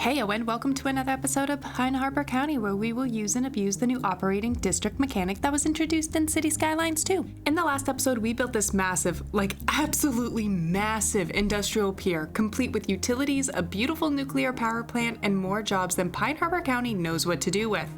Heyo and welcome to another episode of Pine Harbor County, where we will use and abuse the new operating district mechanic that was introduced in Cities Skylines 2. In the last episode, we built this massive, absolutely massive industrial pier, complete with utilities, a beautiful nuclear power plant, and more jobs than Pine Harbor County knows what to do with.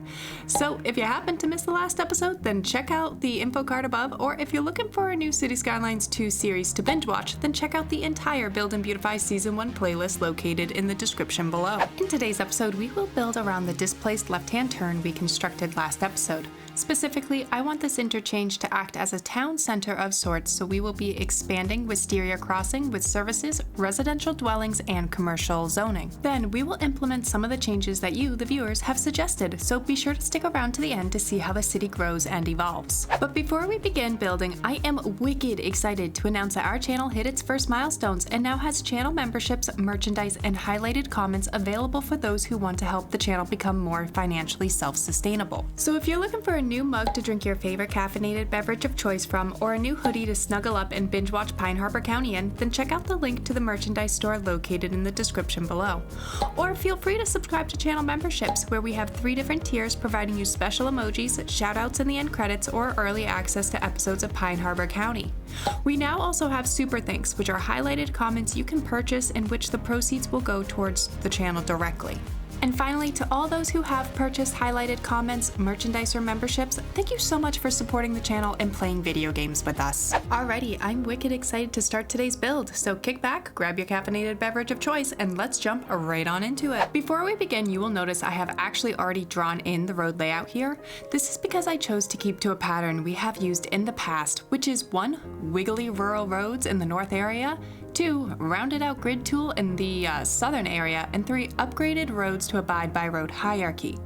So if you happen to miss the last episode, then check out the info card above, or if you're looking for a new Cities Skylines 2 series to binge watch, then check out the entire Build&Beautify Season 1 playlist located in the description below. In today's episode, we will build around the displaced left-hand turn we constructed last episode. Specifically, I want this interchange to act as a town center of sorts, so we will be expanding Wisteria Crossing with services, residential dwellings, and commercial zoning. Then we will implement some of the changes that you, the viewers, have suggested, so be sure to stick around to the end to see how the city grows and evolves. But before we begin building, I am wicked excited to announce that our channel hit its first milestones and now has channel memberships, merchandise, and highlighted comments available for those who want to help the channel become more financially self-sustainable. So if you're looking for a new mug to drink your favorite caffeinated beverage of choice from, or a new hoodie to snuggle up and binge watch Pine Harbor County in, then check out the link to the merchandise store located in the description below. Or feel free to subscribe to channel memberships, where we have 3 different tiers providing you special emojis, shoutouts in the end credits, or early access to episodes of Pine Harbor County. We now also have super thanks, which are highlighted comments you can purchase in which the proceeds will go towards the channel directly. And finally, to all those who have purchased highlighted comments, merchandise, or memberships, thank you so much for supporting the channel and playing video games with us. Alrighty, I'm wicked excited to start today's build, so kick back, grab your caffeinated beverage of choice, and let's jump right on into it. Before we begin, you will notice I have actually already drawn in the road layout here. This is because I chose to keep to a pattern we have used in the past, which is 1. Wiggly rural roads in the north area, 2. Rounded out grid tool in the southern area, and 3. Upgraded roads to abide by road hierarchy.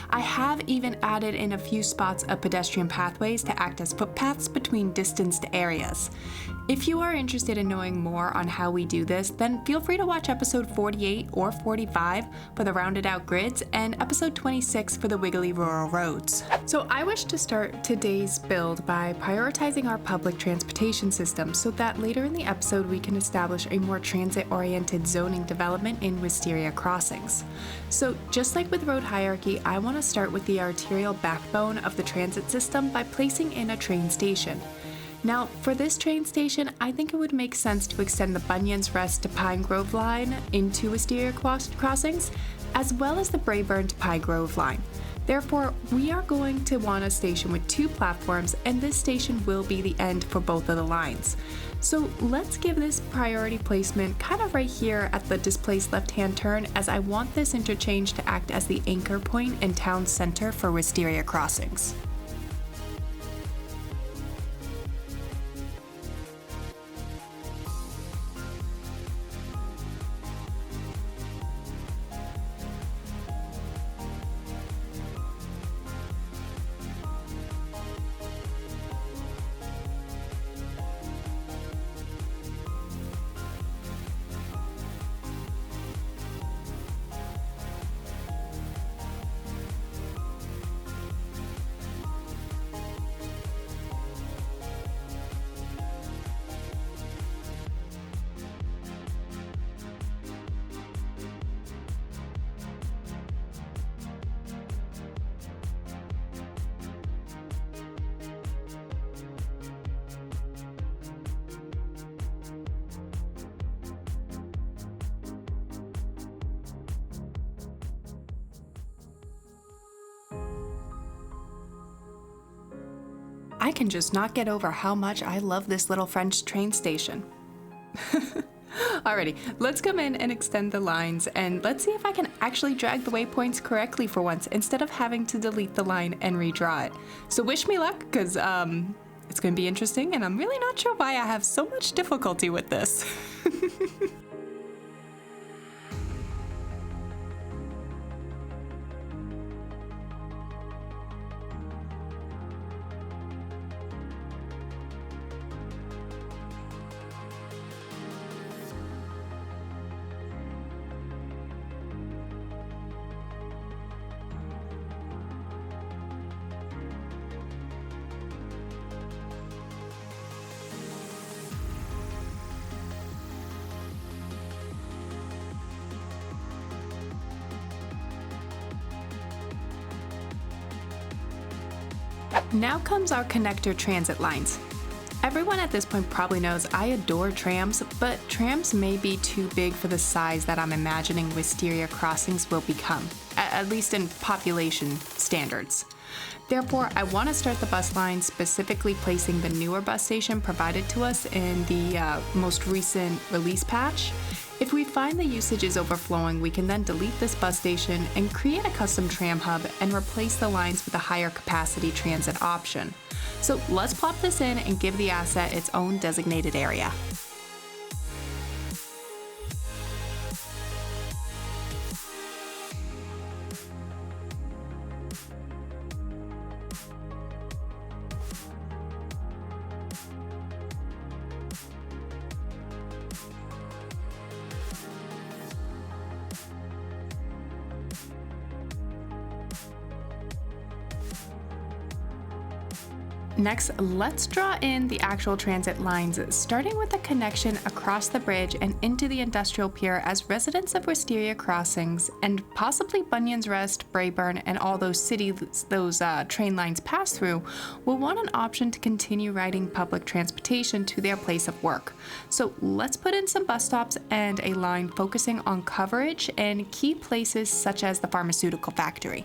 I have even added in a few spots of pedestrian pathways to act as footpaths between distanced areas. If you are interested in knowing more on how we do this, then feel free to watch episode 48 or 45 for the rounded out grids and episode 26 for the wiggly rural roads. So I wish to start today's build by prioritizing our public transportation system so that later in the episode we can establish a more transit-oriented zoning development in Wisteria Crossings. So just like with road hierarchy, I want to start with the arterial backbone of the transit system by placing in a train station. Now, for this train station, I think it would make sense to extend the Bunyan's Rest to Pine Grove line into Wisteria Crossings, as well as the Brayburn to Pine Grove line. Therefore, we are going to want a station with 2 platforms, and this station will be the end for both of the lines. So let's give this priority placement kind of right here at the displaced left-hand turn, as I want this interchange to act as the anchor point and town center for Wisteria Crossings. I can just not get over how much I love this little French train station. Alrighty, let's come in and extend the lines, and let's see if I can actually drag the waypoints correctly for once, instead of having to delete the line and redraw it. So wish me luck, because it's going to be interesting, and I'm really not sure why I have so much difficulty with this. Now comes our connector transit lines. Everyone at this point probably knows I adore trams, but trams may be too big for the size that I'm imagining Wisteria Crossings will become, at least in population standards. Therefore, I want to start the bus line specifically placing the newer bus station provided to us in the most recent release patch. If we find the usage is overflowing, we can then delete this bus station and create a custom tram hub and replace the lines with a higher capacity transit option. So let's plop this in and give the asset its own designated area. Next, let's draw in the actual transit lines, starting with a connection across the bridge and into the industrial pier, as residents of Wisteria Crossings and possibly Bunyan's Rest, Braeburn, and all those train lines pass through will want an option to continue riding public transportation to their place of work. So let's put in some bus stops and a line focusing on coverage and key places such as the pharmaceutical factory.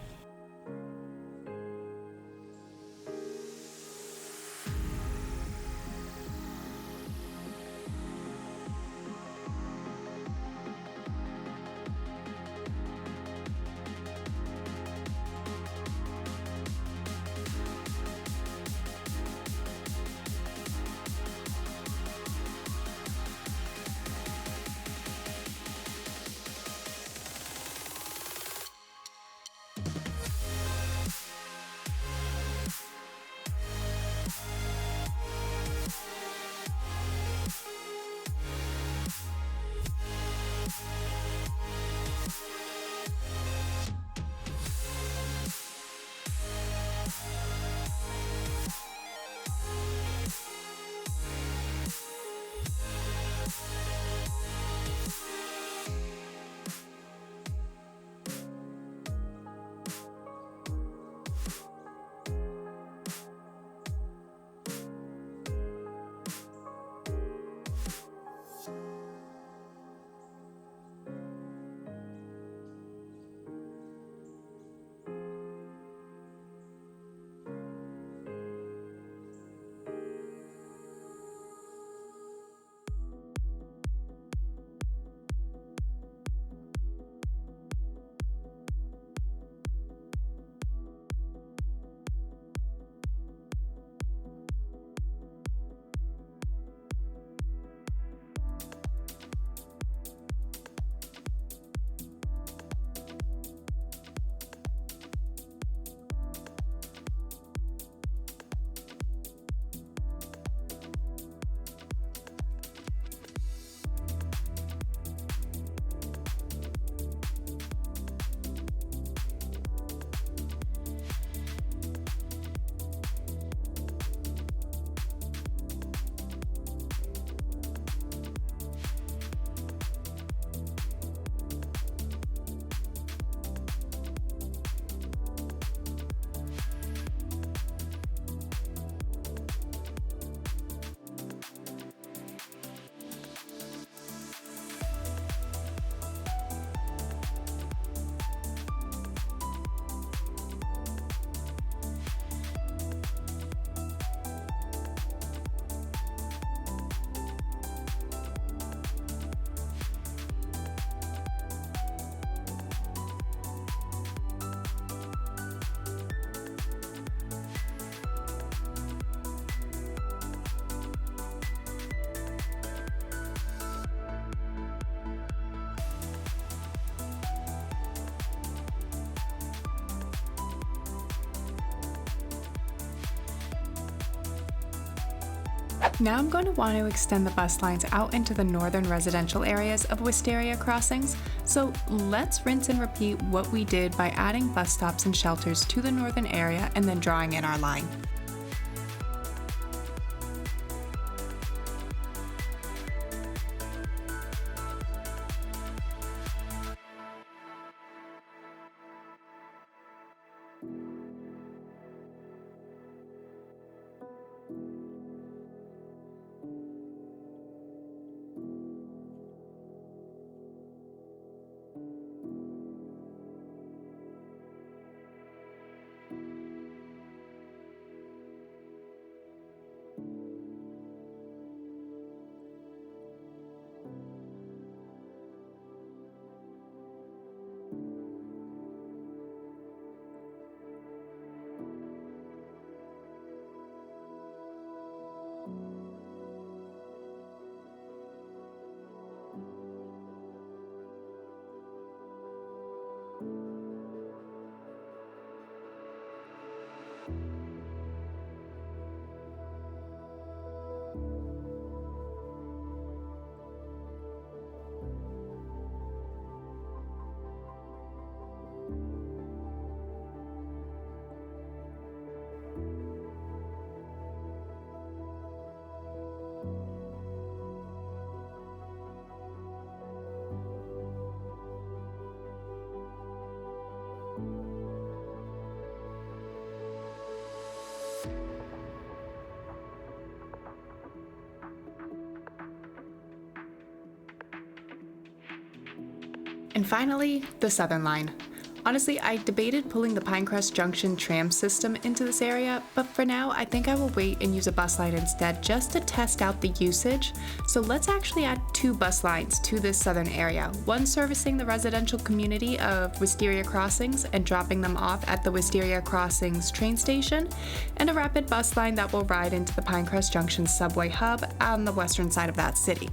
Now I'm going to want to extend the bus lines out into the northern residential areas of Wisteria Crossings, so let's rinse and repeat what we did by adding bus stops and shelters to the northern area and then drawing in our line. And finally, the Southern Line. Honestly, I debated pulling the Pinecrest Junction tram system into this area, but for now, I think I will wait and use a bus line instead just to test out the usage. So let's actually add 2 bus lines to this southern area, one servicing the residential community of Wisteria Crossings and dropping them off at the Wisteria Crossings train station, and a rapid bus line that will ride into the Pinecrest Junction subway hub on the western side of that city.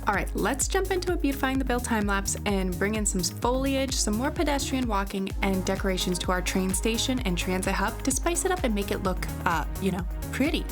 Alright, let's jump into a beautifying the Build time-lapse and bring in some foliage, some more pedestrian walking, and decorations to our train station and transit hub to spice it up and make it look, pretty.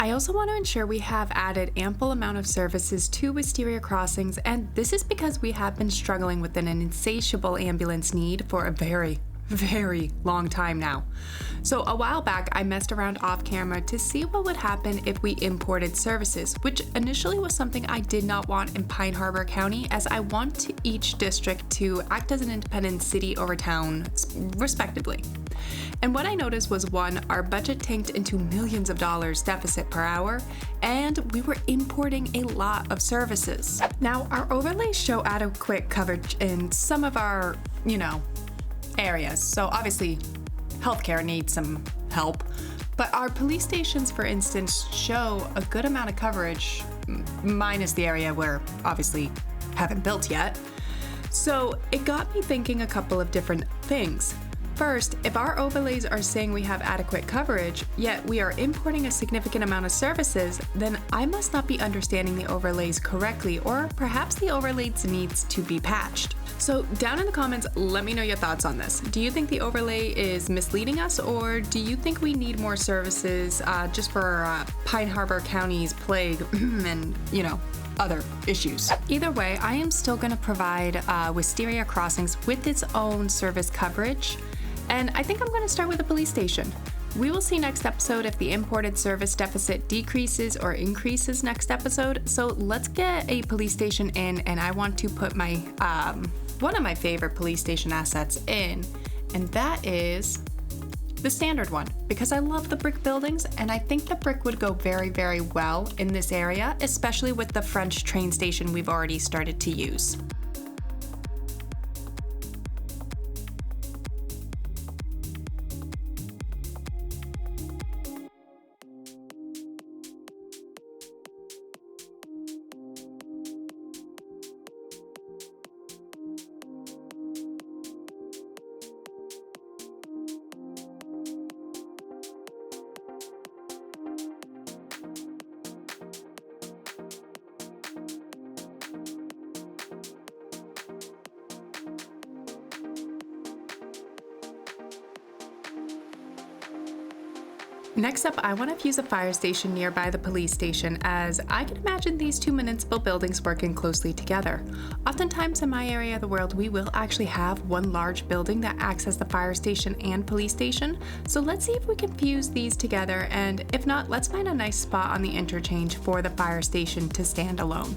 I also want to ensure we have added ample amount of services to Wisteria Crossings, and this is because we have been struggling with an insatiable ambulance need for a very long time now. So a while back, I messed around off camera to see what would happen if we imported services, which initially was something I did not want in Pine Harbor County, as I want each district to act as an independent city over town, respectively. And what I noticed was, one, our budget tanked into millions of dollars deficit per hour, and we were importing a lot of services. Now, our overlays show adequate coverage in some of our, areas. So obviously, healthcare needs some help. But our police stations, for instance, show a good amount of coverage, minus the area where obviously haven't built yet. So it got me thinking a couple of different things. First, if our overlays are saying we have adequate coverage, yet we are importing a significant amount of services, then I must not be understanding the overlays correctly, or perhaps the overlays needs to be patched. So down in the comments, let me know your thoughts on this. Do you think the overlay is misleading us, or do you think we need more services just for Pine Harbor County's plague and, other issues? Either way, I am still going to provide Wisteria Crossings with its own service coverage. And I think I'm going to start with the police station. We will see next episode if the imported service deficit decreases or increases next episode. So let's get a police station in, and I want to put my one of my favorite police station assets in, and that is the standard one, because I love the brick buildings, and I think the brick would go very well in this area, especially with the French train station we've already started to use. Next up, I want to fuse a fire station nearby the police station, as I can imagine these two municipal buildings working closely together. Oftentimes in my area of the world, we will actually have one large building that acts as the fire station and police station. So let's see if we can fuse these together, and if not, let's find a nice spot on the interchange for the fire station to stand alone.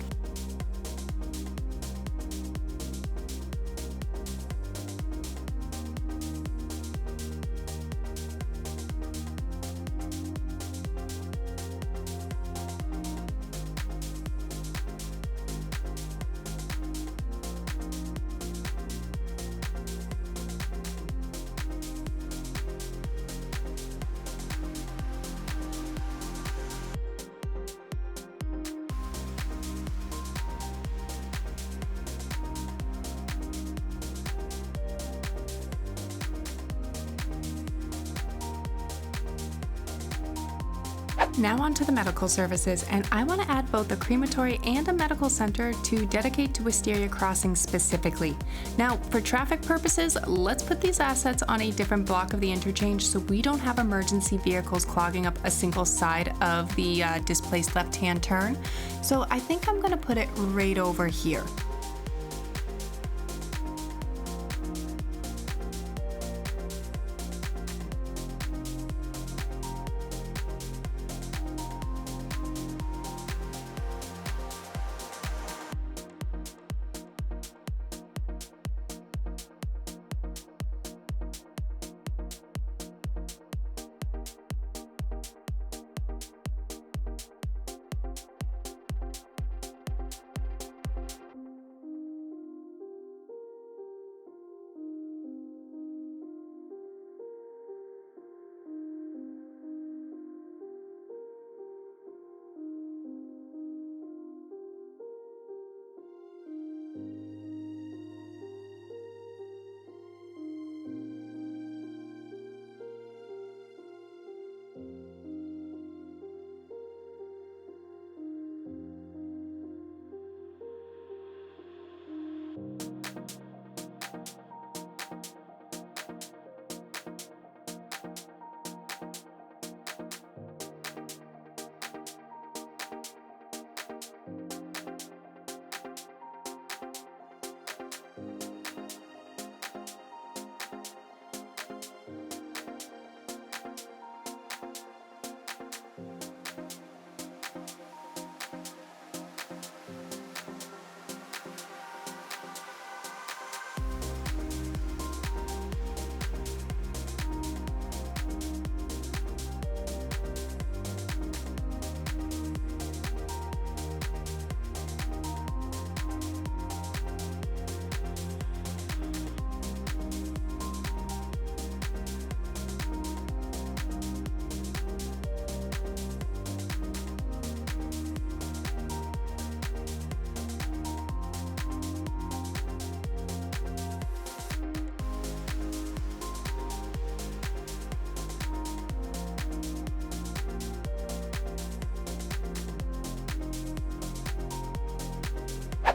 Now on to the medical services, and I want to add both a crematory and a medical center to dedicate to Wisteria Crossings specifically. Now, for traffic purposes, let's put these assets on a different block of the interchange so we don't have emergency vehicles clogging up a single side of the displaced left-hand turn. So I think I'm going to put it right over here.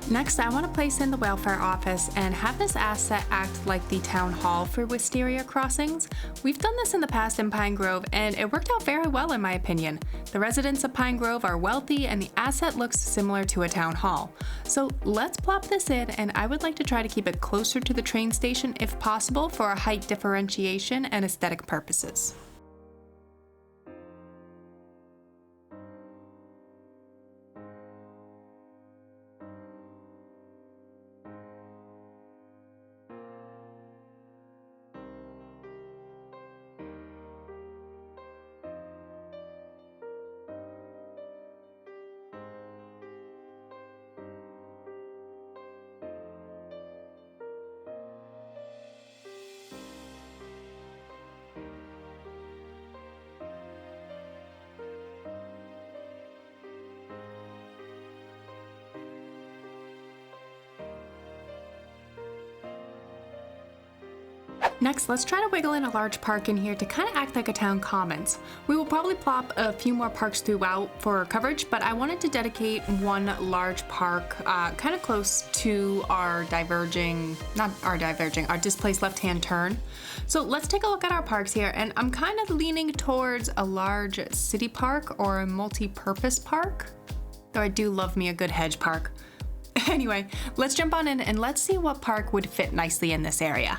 Next, I want to place in the welfare office and have this asset act like the town hall for Wisteria Crossings. We've done this in the past in Pine Grove, and it worked out very well in my opinion. The residents of Pine Grove are wealthy, and the asset looks similar to a town hall. So let's plop this in, and I would like to try to keep it closer to the train station if possible for a height differentiation and aesthetic purposes. Next, let's try to wiggle in a large park in here to kind of act like a town commons. We will probably plop a few more parks throughout for coverage, but I wanted to dedicate one large park kind of close to our displaced left-hand turn. So let's take a look at our parks here, and I'm kind of leaning towards a large city park or a multi-purpose park, though I do love me a good hedge park. Anyway, let's jump on in and let's see what park would fit nicely in this area.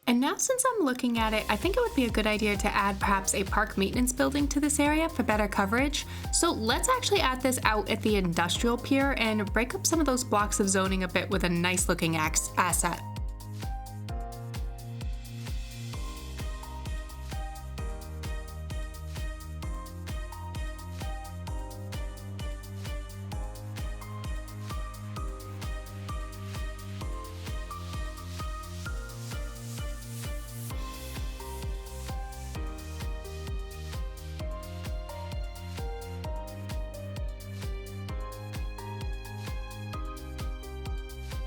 And now since I'm looking at it, I think it would be a good idea to add perhaps a park maintenance building to this area for better coverage. So let's actually add this out at the industrial pier and break up some of those blocks of zoning a bit with a nice looking asset.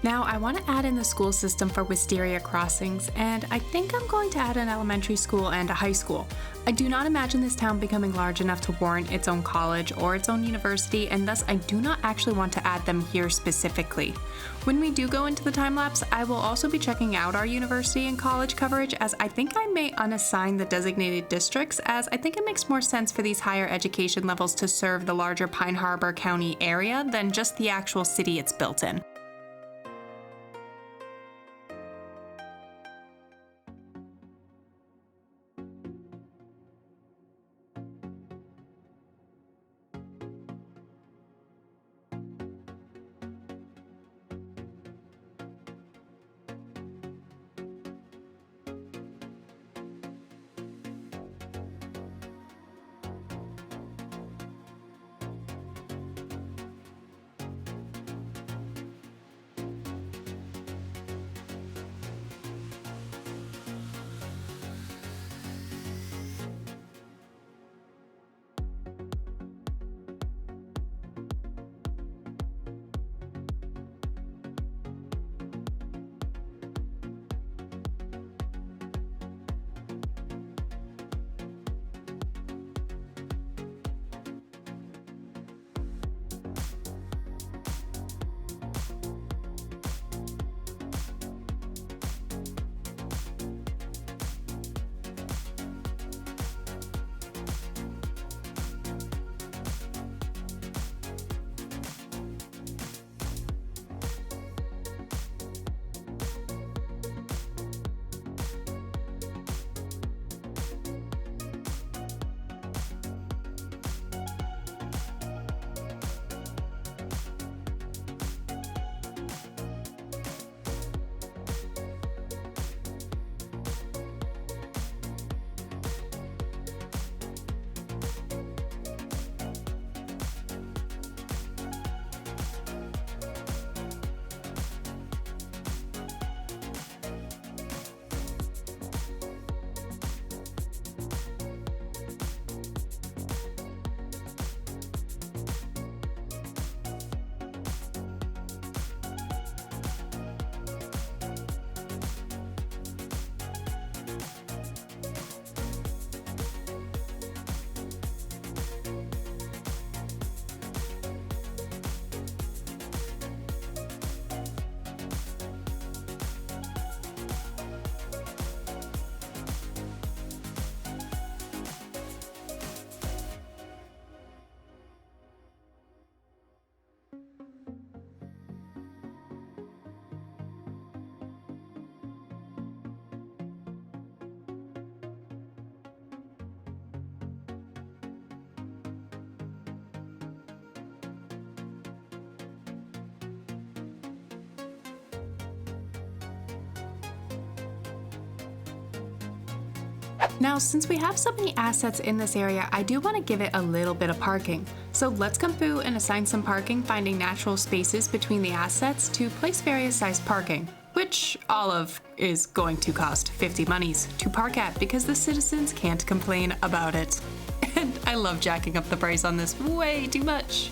Now I want to add in the school system for Wisteria Crossings, and I think I'm going to add an elementary school and a high school. I do not imagine this town becoming large enough to warrant its own college or its own university, and thus I do not actually want to add them here specifically. When we do go into the time lapse, I will also be checking out our university and college coverage, as I think I may unassign the designated districts, as I think it makes more sense for these higher education levels to serve the larger Pine Harbor County area than just the actual city it's built in. Now, since we have so many assets in this area, I do want to give it a little bit of parking. So let's come through and assign some parking, finding natural spaces between the assets to place various sized parking, which all of is going to cost 50 monies to park at because the citizens can't complain about it. And I love jacking up the price on this way too much.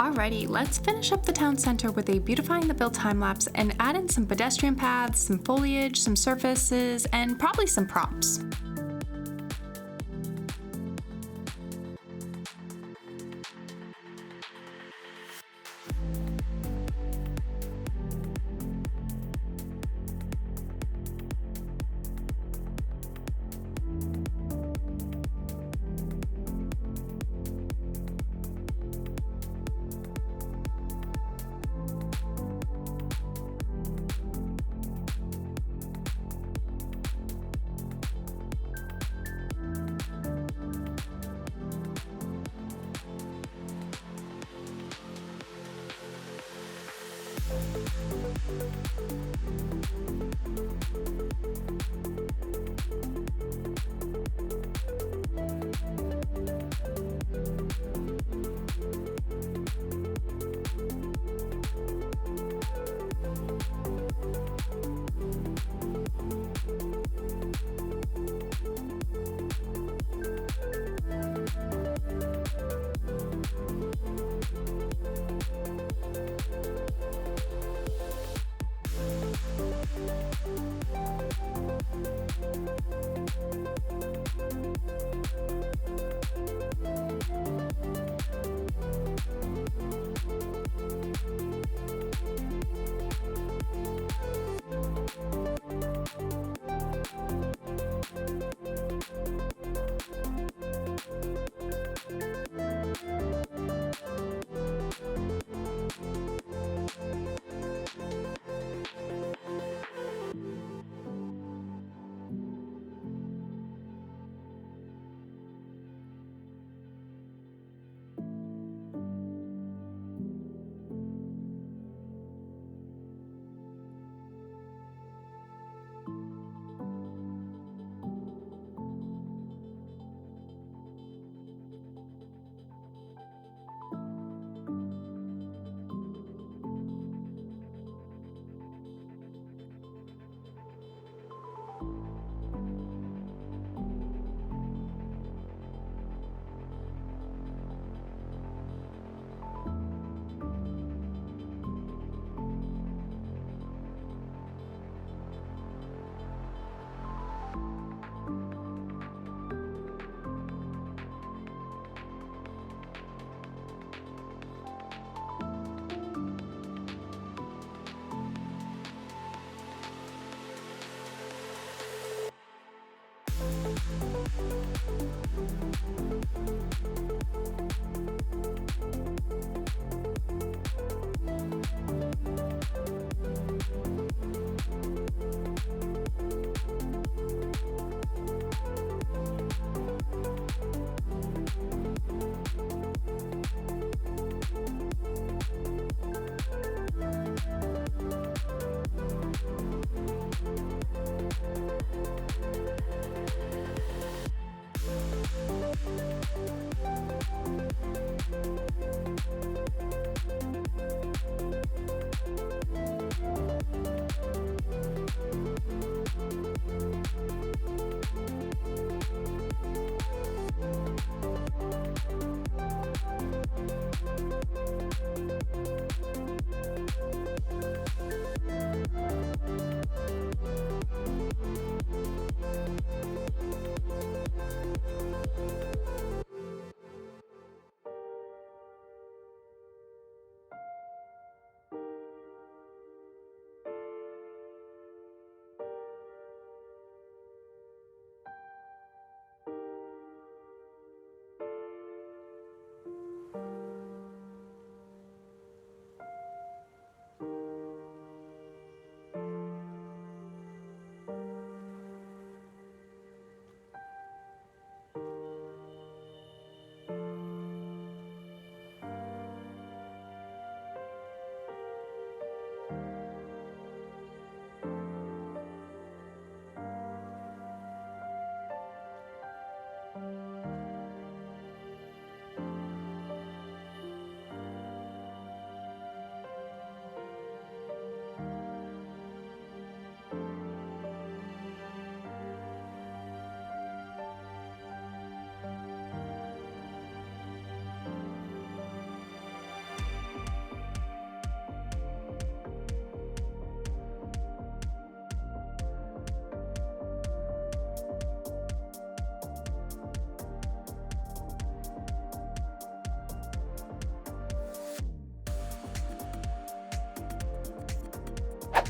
Alrighty, let's finish up the town center with a beautifying the build time-lapse and add in some pedestrian paths, some foliage, some surfaces, and probably some props.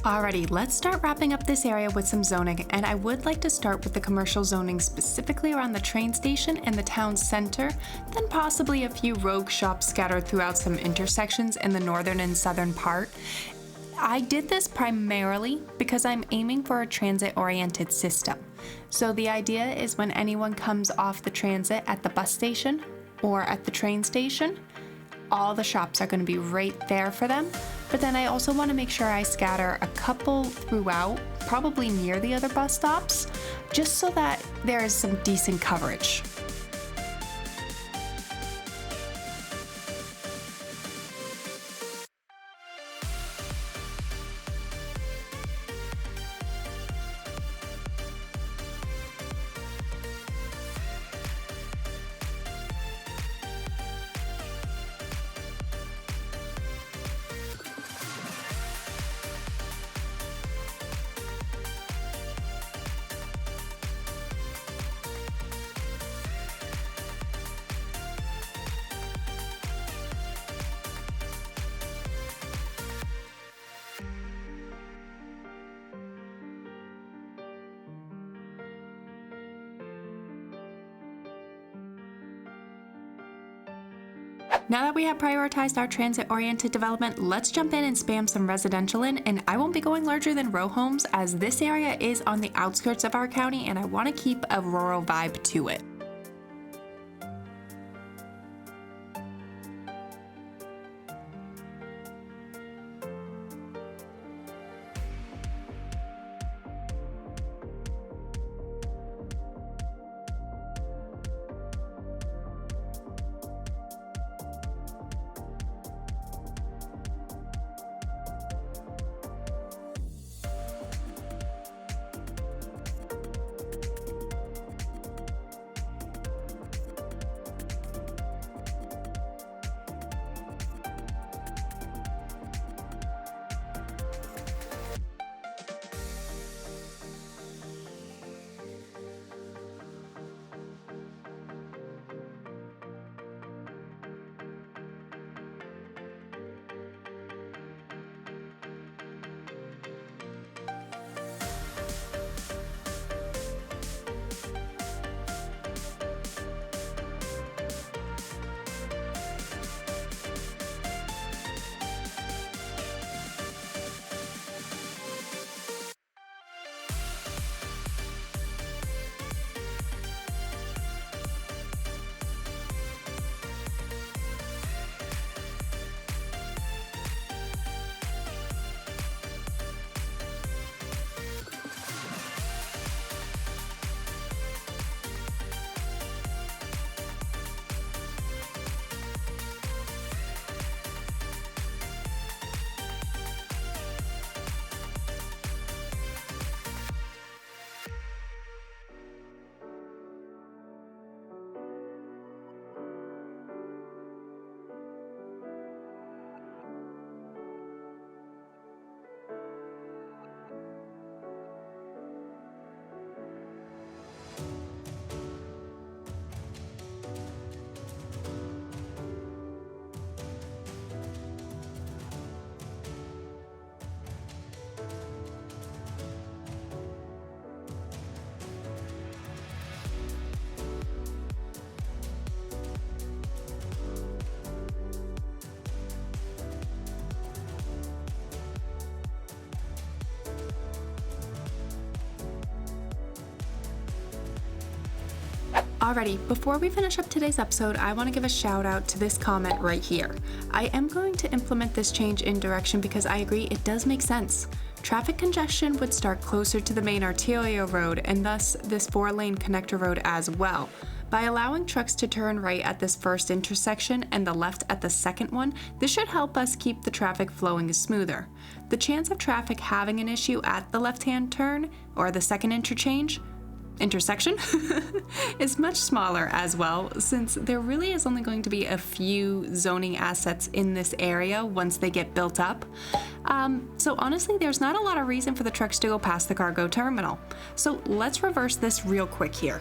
Alrighty, let's start wrapping up this area with some zoning, and I would like to start with the commercial zoning specifically around the train station and the town center, then possibly a few rogue shops scattered throughout some intersections in the northern and southern part. I did this primarily because I'm aiming for a transit-oriented system. So the idea is when anyone comes off the transit at the bus station or at the train station, all the shops are going to be right there for them. But then I also want to make sure I scatter a couple throughout, probably near the other bus stops, just so that there is some decent coverage. Now that we have prioritized our transit-oriented development, let's jump in and spam some residential in, and I won't be going larger than row homes as this area is on the outskirts of our county and I want to keep a rural vibe to it. Alrighty, before we finish up today's episode, I want to give a shout out to this comment right here. I am going to implement this change in direction because I agree it does make sense. Traffic congestion would start closer to the main arterial road and thus this 4-lane connector road as well. By allowing trucks to turn right at this first intersection and the left at the second one, this should help us keep the traffic flowing smoother. The chance of traffic having an issue at the left-hand turn or the second intersection is much smaller as well, since there really is only going to be a few zoning assets in this area once they get built up. So honestly, there's not a lot of reason for the trucks to go past the cargo terminal. So let's reverse this real quick here.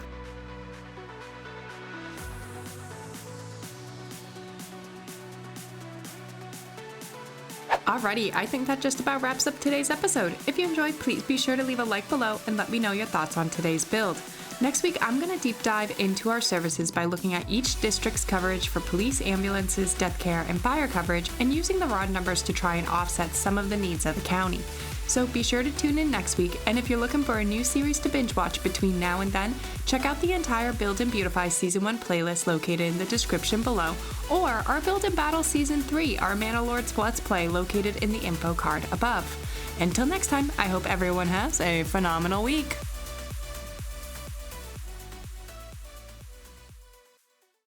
Alrighty, I think that just about wraps up today's episode. If you enjoyed, please be sure to leave a like below and let me know your thoughts on today's build. Next week, I'm going to deep dive into our services by looking at each district's coverage for police, ambulances, death care, and fire coverage, and using the raw numbers to try and offset some of the needs of the county. So be sure to tune in next week, and if you're looking for a new series to binge watch between now and then, check out the entire Build&Beautify Season 1 playlist located in the description below, or our Build and Battle Season 3, our Manalords Let's Play, located in the info card above. Until next time, I hope everyone has a phenomenal week.